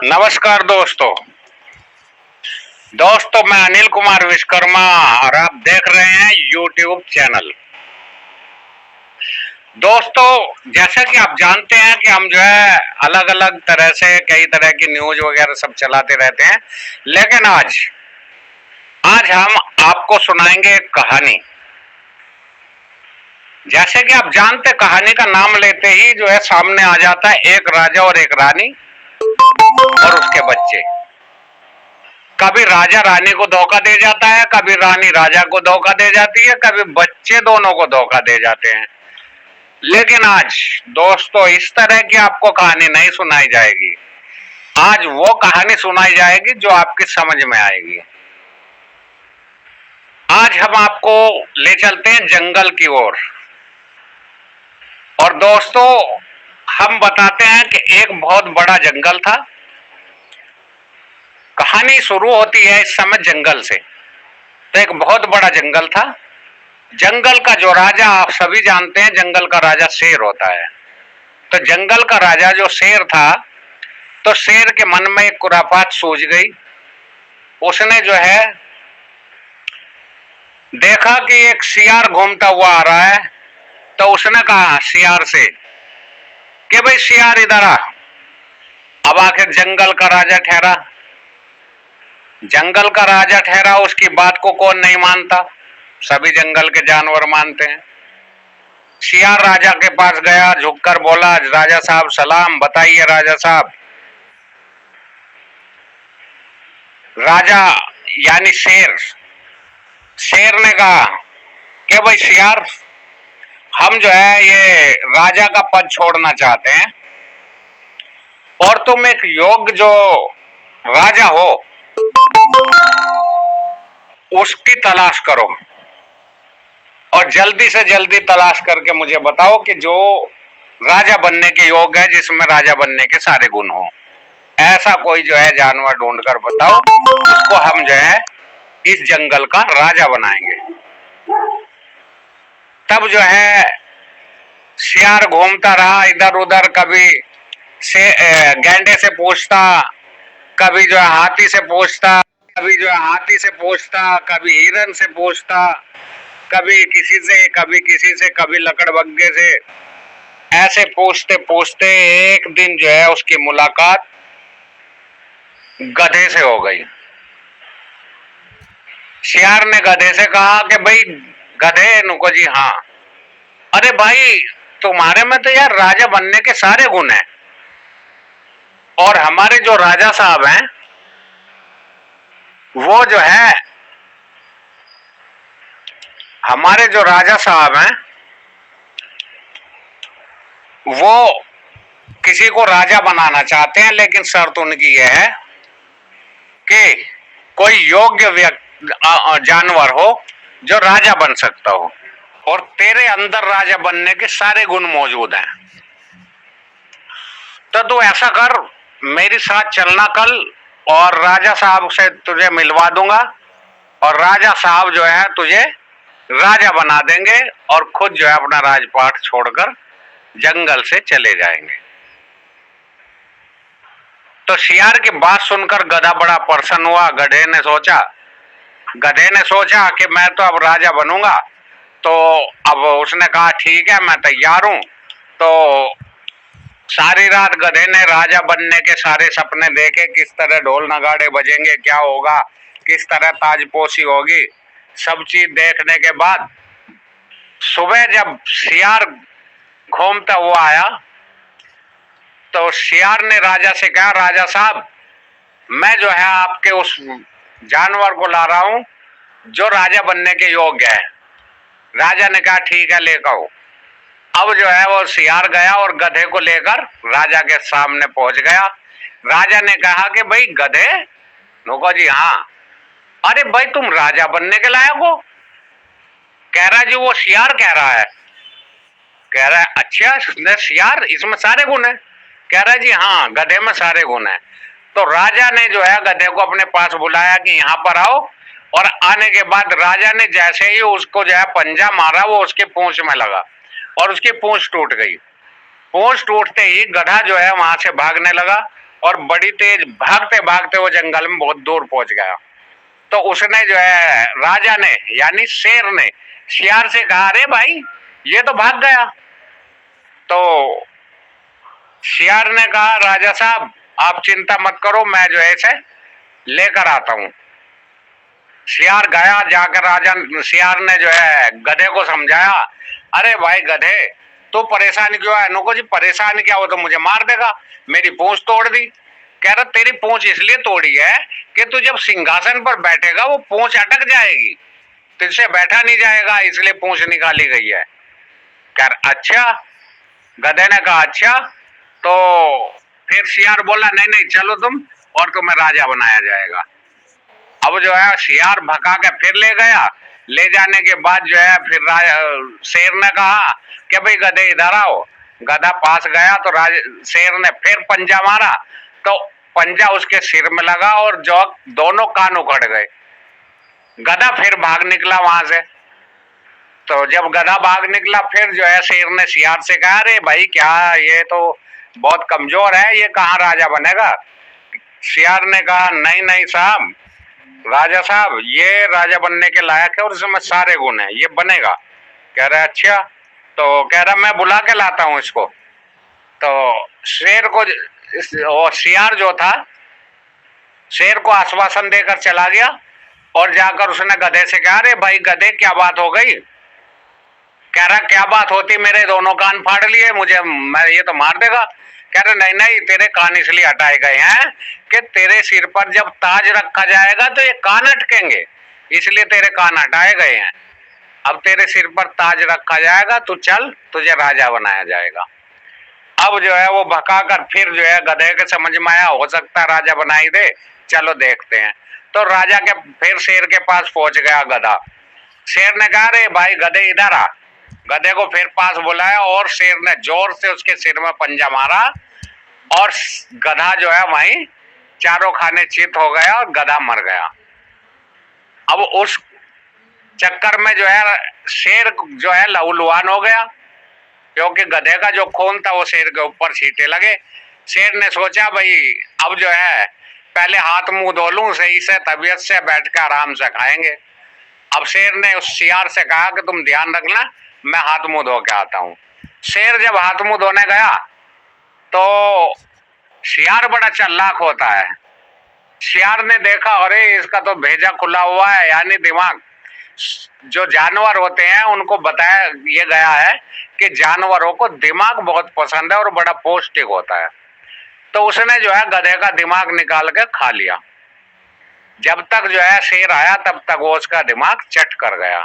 नमस्कार दोस्तों मैं अनिल कुमार विश्वकर्मा और आप देख रहे हैं यूट्यूब चैनल। दोस्तों जैसा कि आप जानते हैं कि हम जो है अलग अलग तरह से कई तरह की न्यूज वगैरह सब चलाते रहते हैं, लेकिन आज हम आपको सुनाएंगे एक कहानी। जैसे कि आप जानते, कहानी का नाम लेते ही जो है सामने आ जाता है एक राजा और एक रानी और उसके बच्चे। कभी राजा रानी को धोखा दे जाता है, कभी रानी राजा को धोखा दे जाती है, कभी बच्चे दोनों को धोखा दे जाते हैं। लेकिन आज दोस्तों इस तरह की आपको कहानी नहीं सुनाई जाएगी। आज वो कहानी सुनाई जाएगी जो आपकी समझ में आएगी। आज हम आपको ले चलते हैं जंगल की ओर। और दोस्तों हम बताते हैं कि एक बहुत बड़ा जंगल था। कहानी शुरू होती है इस समय जंगल से। तो एक बहुत बड़ा जंगल था। जंगल का जो राजा, आप सभी जानते हैं, जंगल का राजा शेर होता है। तो जंगल का राजा जो शेर था, तो शेर के मन में एक खुरापात सूझ गई। उसने जो है देखा कि एक सियार घूमता हुआ आ रहा है। तो उसने कहा सियार से कि भाई सियार इधर आ। अब आखिर जंगल का राजा ठहरा, जंगल का राजा ठहरा, उसकी बात को कौन नहीं मानता, सभी जंगल के जानवर मानते हैं। सियार राजा के पास गया, झुककर बोला, राजा साहब सलाम, बताइए राजा साहब। राजा यानी शेर, शेर ने कहा कि भाई सियार, हम जो है ये राजा का पद छोड़ना चाहते हैं और तुम एक योग्य जो राजा हो उसकी तलाश करो और जल्दी से जल्दी तलाश करके मुझे बताओ कि जो राजा बनने के योग्य है, जिसमें राजा बनने के सारे गुण हो, ऐसा कोई जो है जानवर ढूंढ कर बताओ, उसको हम जो है इस जंगल का राजा बनाएंगे। तब जो है सियार घूमता रहा इधर उधर, कभी से गैंडे से पूछता, कभी जो है हाथी से पूछता, कभी जो है हाथी से पूछता, कभी हिरन से पूछता, कभी किसी से, कभी किसी से, कभी लकड़बग्घे से। ऐसे पूछते पूछते एक दिन जो है उसकी मुलाकात गधे से हो गई। सियार ने गधे से कहा कि भाई गधे, नुको जी हाँ, अरे भाई तुम्हारे में तो यार राजा बनने के सारे गुण हैं और हमारे जो राजा साहब हैं वो जो है, हमारे जो राजा साहब हैं वो किसी को राजा बनाना चाहते हैं, लेकिन शर्त उनकी यह है कि कोई योग्य जानवर हो जो राजा बन सकता हो और तेरे अंदर राजा बनने के सारे गुण मौजूद हैं। तो तू ऐसा कर, मेरे साथ चलना कल और राजा साहब से तुझे मिलवा दूंगा और राजा साहब जो है तुझे राजा बना देंगे और खुद जो है अपना राजपाट छोड़कर जंगल से चले जाएंगे। तो सियार की बात सुनकर गधा बड़ा प्रसन्न हुआ। गधे ने सोचा कि मैं तो अब राजा बनूंगा। तो अब उसने कहा ठीक है, मैं तैयार हूं। तो सारी रात गधे ने राजा बनने के सारे सपने देखे, किस तरह ढोल नगाड़े बजेंगे, क्या होगा, किस तरह ताजपोशी होगी, सब चीज देखने के बाद सुबह जब सियार घूमता हुआ आया तो सियार ने राजा से कहा, राजा साहब मैं जो है आपके उस जानवर को ला रहा हूं जो राजा बनने के योग्य है। राजा ने कहा ठीक है, लेकर आओ। अब जो है वो सियार गया और गधे को लेकर राजा के सामने पहुंच गया। राजा ने कहा कि भाई गधे, नुको जी हाँ, अरे भाई तुम राजा बनने के लायक हो। कह रहा जी वो सियार कह रहा है। कह रहा है अच्छा सियार, इसमें सारे गुण है। कह रहा है जी हाँ, गधे में सारे गुण है। तो राजा ने जो है गधे को अपने पास बुलाया कि यहाँ पर आओ, और आने के बाद राजा ने जैसे ही उसको जो है पंजा मारा, वो उसके पूंछ में लगा और उसकी पूंछ टूट गई। पूंछ टूटते ही गधा जो है वहां से भागने लगा और बड़ी तेज भागते भागते वो जंगल में बहुत दूर पहुंच गया। तो उसने जो है राजा ने यानी शेर ने शियार से कहा, अरे भाई ये तो भाग गया। तो शियार ने कहा, राजा साहब आप चिंता मत करो, मैं जो है इसे लेकर आता हूं। शियार गया, जाकर राजा शियार ने जो है गधे को समझाया, अरे भाई गधे तू परेशान क्यों है? नुको जी परेशान क्या हो तो मुझे मार देगा, मेरी पूंछ तोड़ दी। कह रहा तेरी पूंछ इसलिए तोड़ी है कि तू जब सिंहासन पर बैठेगा वो पूंछ अटक जाएगी, तुझसे बैठा नहीं जाएगा, इसलिए पूंछ निकाली गई है। कह रहा अच्छा। गधे ने कहा अच्छा। तो फिर शियार बोला, नहीं नहीं चलो तुम, और तुम्हें राजा बनाया जाएगा। अब जो है शियार भगा के फिर ले गया। ले जाने के बाद जो है फिर शेर ने कहा कि भाई गधे इधर आओ। गधा पास गया तो शेर ने फिर पंजा मारा, तो पंजा उसके सिर में लगा और जो दोनों कान उखड़ गए। गधा फिर भाग निकला वहां से। तो जब गधा भाग निकला फिर जो है शेर ने शियार से कहा, अरे भाई क्या ये तो बहुत कमजोर है, ये कहाँ राजा बनेगा? शियार ने कहा, नहीं नहीं साहब, राजा साहब ये राजा बनने के लायक है और इसमें सारे गुण हैं, ये बनेगा। कह रहा अच्छा। तो कह रहा मैं बुला के लाता हूं इसको। तो शेर को और शियार जो था शेर को आश्वासन देकर चला गया और जाकर उसने गधे से कहा, अरे भाई गधे क्या बात हो गई? कह रहा क्या बात होती, मेरे दोनों कान फाड़ लिए, मुझे मैं ये तो मार देगा। कह रहे नहीं नहीं, तेरे कान इसलिए हटाए गए हैं कि तेरे सिर पर जब ताज रखा जाएगा तो ये कान अटकेंगे, इसलिए तेरे कान हटाए गए हैं। अब तेरे सिर पर ताज रखा जाएगा, तू चल, तुझे राजा बनाया जाएगा। अब जो है वो भगाकर फिर जो है गधे के समझ में आया, हो सकता है राजा बनाई दे, चलो देखते हैं। तो राजा के फिर शेर के पास पहुंच गया गधा। शेर ने कहा, अरे भाई गधे इधर आ। गधे को फिर पास बुलाया और शेर ने जोर से उसके सिर में पंजा मारा और गधा जो है वहीं चारों खाने चित हो गया और गधा मर गया। अब उस चक्कर में जो है शेर जो है लहूलुहान हो गया, क्योंकि गधे का जो खून था वो शेर के ऊपर छींटे लगे। शेर ने सोचा भाई अब जो है पहले हाथ मुंह धो लूं सही से, तबीयत से, बैठ के आराम से खाएंगे। अब शेर ने उस शियार से कहा कि तुम ध्यान रखना, मैं हाथ मुंह धो के आता हूं। शेर जब हाथ मुंह धोने गया तो शियार बड़ा चालाक होता है। शियार ने देखा, अरे इसका तो भेजा खुला हुआ है, यानी दिमाग। जो जानवर होते हैं उनको बताया ये गया है कि जानवरों को दिमाग बहुत पसंद है और बड़ा पौष्टिक होता है। तो उसने जो है गधे का दिमाग निकाल के खा लिया। जब तक जो है शेर आया तब तक वो उसका दिमाग चट कर गया।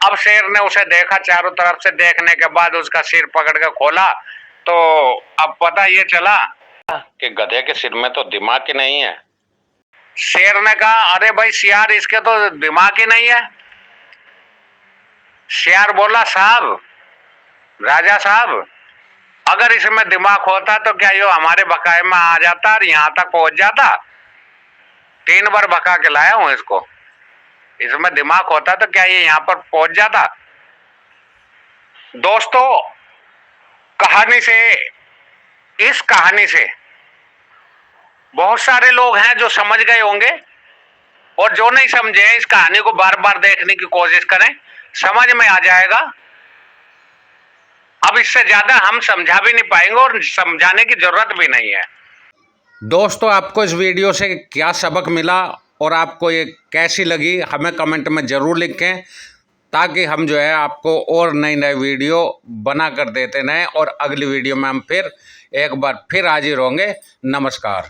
अब शेर ने उसे देखा, चारों तरफ से देखने के बाद उसका सिर पकड़ के खोला तो अब पता ये चला कि गधे के सिर में तो दिमाग ही नहीं है। शेर ने कहा, अरे भाई शियार इसके तो दिमाग ही नहीं है। शियार बोला, साहब, राजा साहब, अगर इसमें दिमाग होता तो क्या ये हमारे बकाये में आ जाता और यहां तक पहुंच जाता? 3 बार भगा के लाया हूं इसको, इसमें दिमाग होता तो क्या ये यहां पर पहुंच जाता? दोस्तों इस कहानी से बहुत सारे लोग हैं जो समझ गए होंगे, और जो नहीं समझे इस कहानी को बार बार देखने की कोशिश करें, समझ में आ जाएगा। अब इससे ज्यादा हम समझा भी नहीं पाएंगे और समझाने की जरूरत भी नहीं है। दोस्तों आपको इस वीडियो से क्या सबक मिला और आपको ये कैसी लगी हमें कमेंट में ज़रूर लिखें, ताकि हम जो है आपको और नई नई वीडियो बना कर देते रहें और अगली वीडियो में हम फिर एक बार फिर हाजिर होंगे। नमस्कार।